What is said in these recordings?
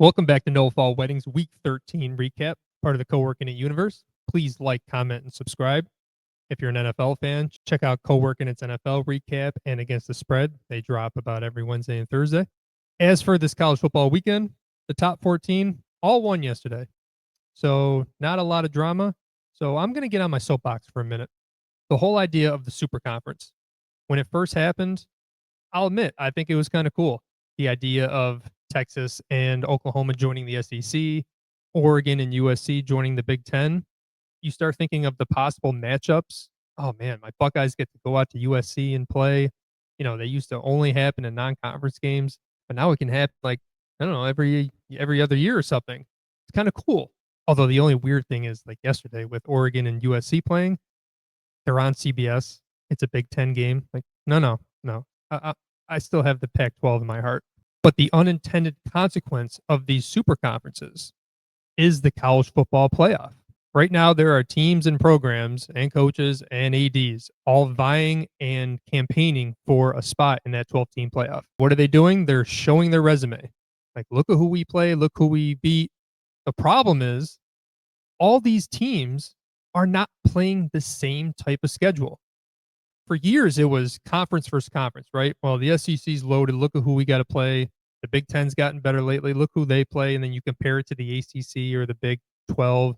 Welcome back to No Fall Weddings Week 13 recap, part of the Co-working It universe. Please like, comment, and subscribe. If you're an NFL fan, check out Co-working It's NFL recap and Against the Spread. They drop about every Wednesday and Thursday. As for this college football weekend, the top 14 all won yesterday. So not a lot of drama. So I'm going to get on my soapbox for a minute. The whole idea of the super conference, when it first happened, I'll admit, I think it was kind of cool. The idea of Texas and Oklahoma joining the SEC, Oregon and USC joining the Big Ten. You start thinking of the possible matchups. Oh man, my Buckeyes get to go out to USC and play. You know, they used to only happen in non-conference games, but now it can happen like, I don't know, every other year or something. It's kind of cool. Although the only weird thing is like yesterday with Oregon and USC playing, they're on CBS. It's a Big Ten game. Like, no. I still have the Pac-12 in my heart. But the unintended consequence of these super conferences is the college football playoff. Right now, there are teams and programs and coaches and ADs all vying and campaigning for a spot in that 12-team playoff. What are they doing? They're showing their resume. Like, look at who we play, look who we beat. The problem is all these teams are not playing the same type of schedule. For years, it was conference versus conference, right? Well, the SEC's loaded. Look at who we got to play. The Big Ten's gotten better lately. Look who they play. And then you compare it to the ACC or the Big 12.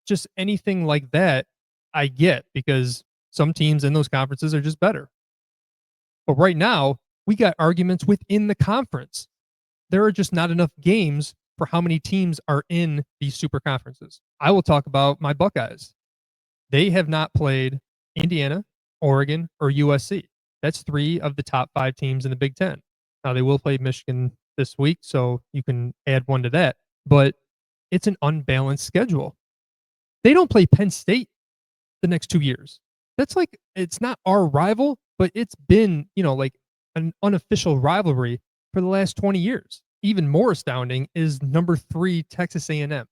Just anything like that, I get because some teams in those conferences are just better. But right now, we got arguments within the conference. There are just not enough games for how many teams are in these super conferences. I will talk about my Buckeyes. They have not played Indiana, Oregon, or USC. That's three of the top 5 teams in the Big Ten. Now, they will play Michigan this week, so you can add one to that. But it's an unbalanced schedule. They don't play Penn State the next 2 years. That's like, it's not our rival, but it's been, like an unofficial rivalry for the last 20 years. Even more astounding is number 3 Texas A&M.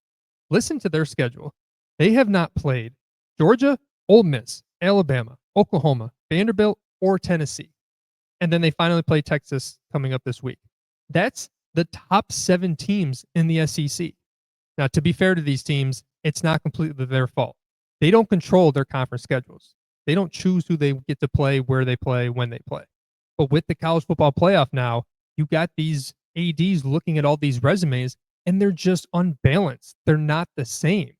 Listen to their schedule. They have not played Georgia, Ole Miss, Alabama, Oklahoma, Vanderbilt, or Tennessee. And then they finally play Texas coming up this week. That's the top 7 teams in the SEC. Now, to be fair to these teams, it's not completely their fault. They don't control their conference schedules. They don't choose who they get to play, where they play, when they play. But with the college football playoff now, you got these ADs looking at all these resumes, and they're just unbalanced. They're not the same.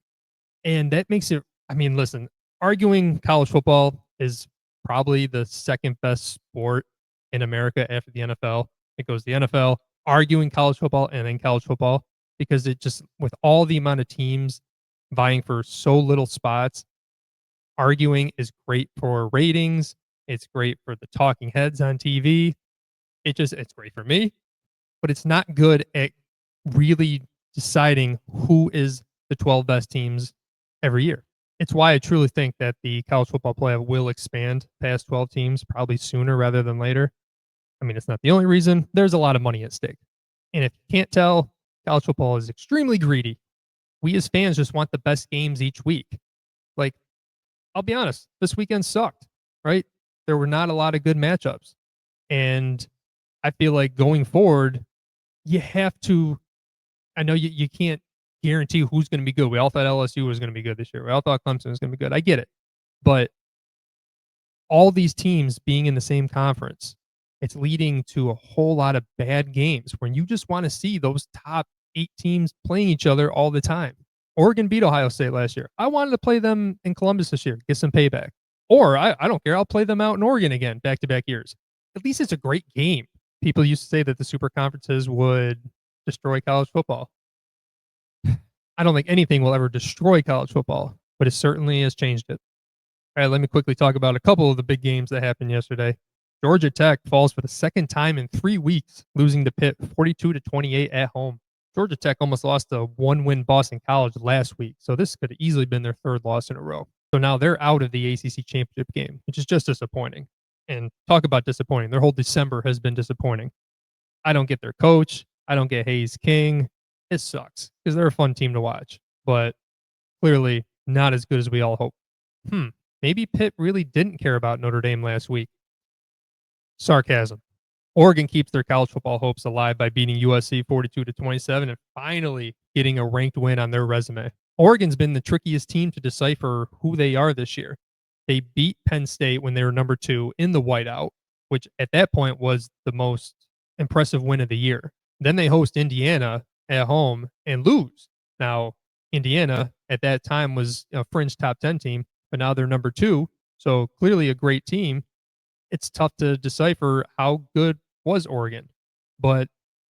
And that makes it, listen, arguing college football is probably the second best sport in America after the NFL. It goes the NFL, arguing college football, and then college football, because it just, with all the amount of teams vying for so little spots, arguing is great for ratings. It's great for the talking heads on TV. It's great for me, but it's not good at really deciding who is the 12 best teams every year. It's why I truly think that the college football playoff will expand past 12 teams probably sooner rather than later. It's not the only reason. There's a lot of money at stake. And if you can't tell, college football is extremely greedy. We as fans just want the best games each week. Like, I'll be honest, this weekend sucked, right? There were not a lot of good matchups. And I feel like going forward, you have to, I know you can't guarantee who's going to be good. We all thought LSU was going to be good this year. We all thought Clemson was going to be good. I get it. But all these teams being in the same conference, it's leading to a whole lot of bad games when you just want to see those top 8 teams playing each other all the time. Oregon beat Ohio State last year. I wanted to play them in Columbus this year, get some payback. Or I don't care. I'll play them out in Oregon again, back-to-back years. At least it's a great game. People used to say that the super conferences would destroy college football. I don't think anything will ever destroy college football, but it certainly has changed it. All right, let me quickly talk about a couple of the big games that happened yesterday. Georgia Tech falls for the second time in 3 weeks, losing to Pitt 42-28 at home. Georgia Tech almost lost to 1-win Boston College last week, so this could have easily been their 3rd loss in a row. So now they're out of the ACC championship game, which is just disappointing. And talk about disappointing. Their whole December has been disappointing. I don't get their coach. I don't get Hayes King. It sucks because they're a fun team to watch, but clearly not as good as we all hope. Maybe Pitt really didn't care about Notre Dame last week. Sarcasm. Oregon keeps their college football hopes alive by beating USC 42-27 and finally getting a ranked win on their resume. Oregon's been the trickiest team to decipher who they are this year. They beat Penn State when they were number 2 in the whiteout, which at that point was the most impressive win of the year. Then they host Indiana at home and lose. Now, Indiana at that time was a fringe top 10 team, but now they're number 2. So clearly a great team. It's tough to decipher how good was Oregon, but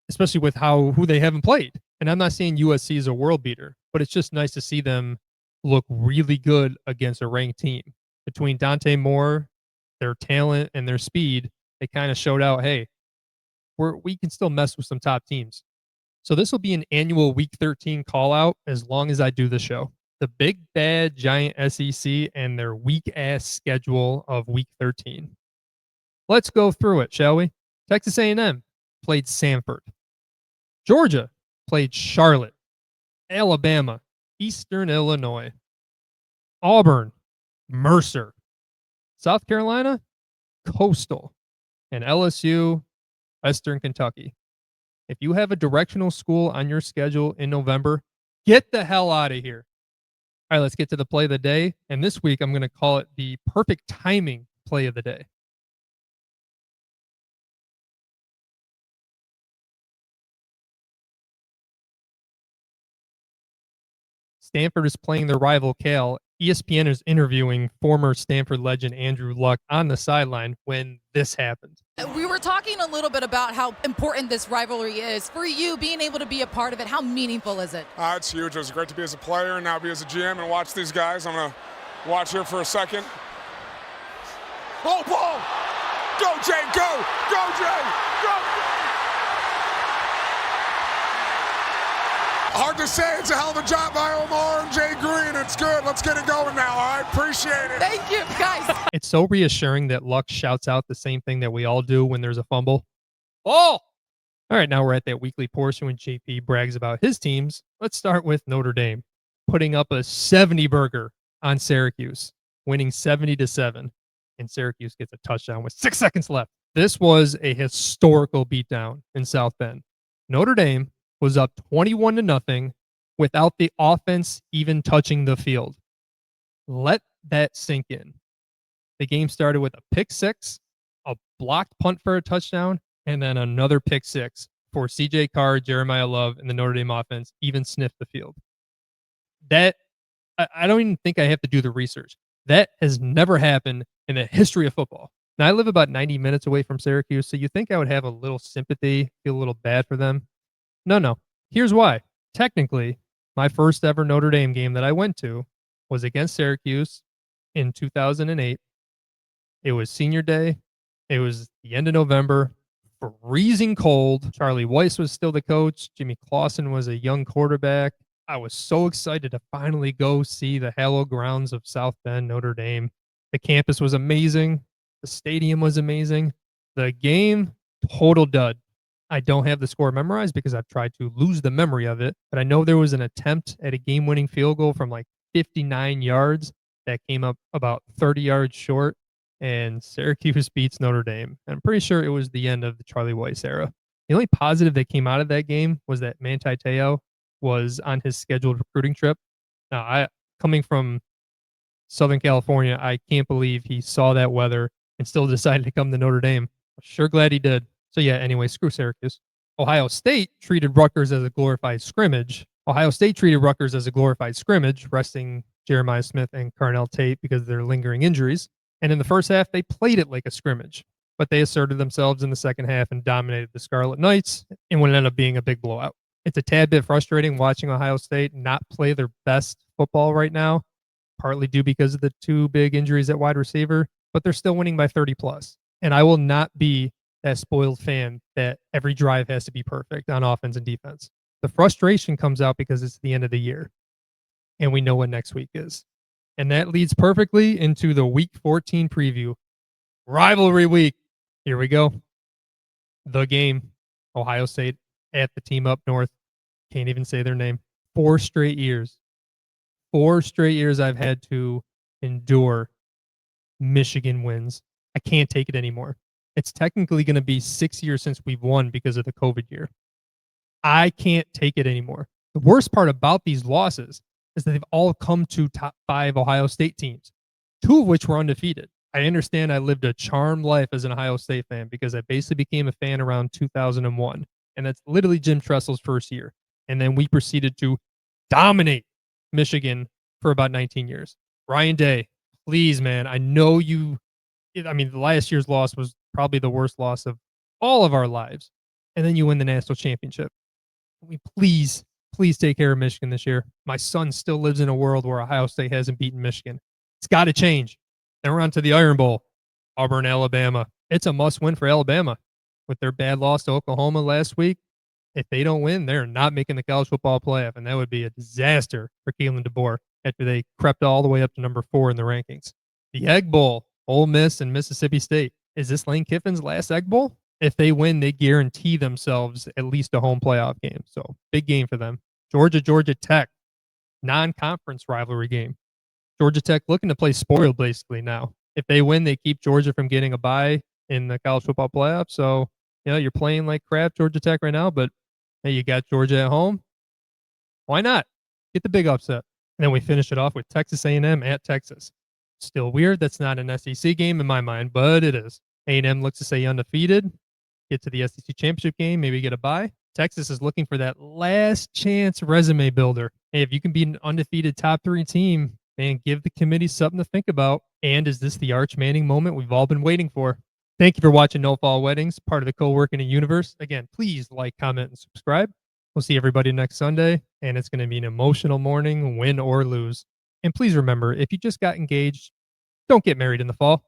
especially with who they haven't played. And I'm not saying USC is a world beater, but it's just nice to see them look really good against a ranked team. Between Dante Moore, their talent, and their speed, they kind of showed out, hey, we can still mess with some top teams. So this will be an annual Week 13 call out as long as I do the show. The big bad giant SEC and their weak ass schedule of Week 13. Let's go through it, shall we? Texas A&M played Samford. Georgia played Charlotte. Alabama, Eastern Illinois. Auburn, Mercer. South Carolina, Coastal. And LSU, Western Kentucky. If you have a directional school on your schedule in November, get the hell out of here. All right, let's get to the play of the day. And this week, I'm going to call it the perfect timing play of the day. Stanford is playing their rival Cal. ESPN is interviewing former Stanford legend Andrew Luck on the sideline when this happened. We were talking a little bit about how important this rivalry is. For you, being able to be a part of it, how meaningful is it? It's huge. It was great to be as a player and now be as a GM and watch these guys. I'm going to watch here for a second. Oh, ball! Go, Jay, go! Go, Jay! Go! Hard to say. It's a hell of a job by Omar and Jay Green. It's good. Let's get it going now. I appreciate it. Thank you, guys. It's so reassuring that Luck shouts out the same thing that we all do when there's a fumble. Ball! All right, now we're at that weekly portion when JP brags about his teams. Let's start with Notre Dame, putting up a 70 burger on Syracuse, winning 70-7. And Syracuse gets a touchdown with 6 seconds left. This was a historical beatdown in South Bend. Notre Dame was up 21-0 without the offense even touching the field. Let that sink in. The game started with a pick six, a blocked punt for a touchdown, and then another pick six for CJ Carr, Jeremiah Love, and the Notre Dame offense even sniffed the field. That, I don't even think I have to do the research. That has never happened in the history of football. Now, I live about 90 minutes away from Syracuse, so you think I would have a little sympathy, feel a little bad for them. No. Here's why. Technically, my first ever Notre Dame game that I went to was against Syracuse in 2008. It was senior day. It was the end of November, freezing cold. Charlie Weiss was still the coach. Jimmy Clausen was a young quarterback. I was so excited to finally go see the hallowed grounds of South Bend, Notre Dame. The campus was amazing. The stadium was amazing. The game, total dud. I don't have the score memorized because I've tried to lose the memory of it, but I know there was an attempt at a game-winning field goal from like 59 yards that came up about 30 yards short, and Syracuse beats Notre Dame. And I'm pretty sure it was the end of the Charlie Weiss era. The only positive that came out of that game was that Manti Te'o was on his scheduled recruiting trip. Now, coming from Southern California, I can't believe he saw that weather and still decided to come to Notre Dame. I'm sure glad he did. So yeah, anyway, screw Syracuse. Ohio State treated Rutgers as a glorified scrimmage. Resting Jeremiah Smith and Carnell Tate because of their lingering injuries. And in the first half, they played it like a scrimmage. But they asserted themselves in the second half and dominated the Scarlet Knights in what ended up being a big blowout. It's a tad bit frustrating watching Ohio State not play their best football right now, partly due because of the 2 big injuries at wide receiver, but they're still winning by 30 plus. And I will not be that spoiled fan that every drive has to be perfect on offense and defense. The frustration comes out because it's the end of the year and we know what next week is. And that leads perfectly into the Week 14 preview. Rivalry week. Here we go. The game. Ohio State at the team up north. Can't even say their name. 4 straight years. 4 straight years I've had to endure Michigan wins. I can't take it anymore. It's technically going to be 6 years since we've won because of the COVID year. I can't take it anymore. The worst part about these losses is that they've all come to top 5 Ohio State teams, 2 of which were undefeated. I understand I lived a charmed life as an Ohio State fan because I basically became a fan around 2001. And that's literally Jim Tressel's first year. And then we proceeded to dominate Michigan for about 19 years. Ryan Day, please, man. I know you. I mean, the last year's loss was probably the worst loss of all of our lives. And then you win the national championship. We please take care of Michigan this year. My son still lives in a world where Ohio State hasn't beaten Michigan. It's got to change. Then we're on to the Iron Bowl, Auburn, Alabama. It's a must win for Alabama with their bad loss to Oklahoma last week. If they don't win, they're not making the college football playoff, and that would be a disaster for Kalen DeBoer after they crept all the way up to number 4 in the rankings. The Egg Bowl, Ole Miss and Mississippi State. Is this Lane Kiffin's last Egg Bowl? If they win, they guarantee themselves at least a home playoff game. So big game for them. Georgia Tech, non-conference rivalry game. Georgia Tech looking to play spoiled basically now. If they win, they keep Georgia from getting a bye in the college football playoff. So, you're playing like crap, Georgia Tech right now, but hey, you got Georgia at home. Why not? Get the big upset. And then we finish it off with Texas A&M at Texas. Still weird. That's not an SEC game in my mind, but it is. A&M looks to stay undefeated, get to the SEC championship game, maybe get a bye. Texas is looking for that last chance resume builder. Hey, if you can be an undefeated top 3 team, man, give the committee something to think about. And is this the Arch Manning moment we've all been waiting for? Thank you for watching No Fall Weddings, part of the Co-Working Universe. Again, please like, comment, and subscribe. We'll see everybody next Sunday, and it's going to be an emotional morning, win or lose. And please remember, if you just got engaged, don't get married in the fall.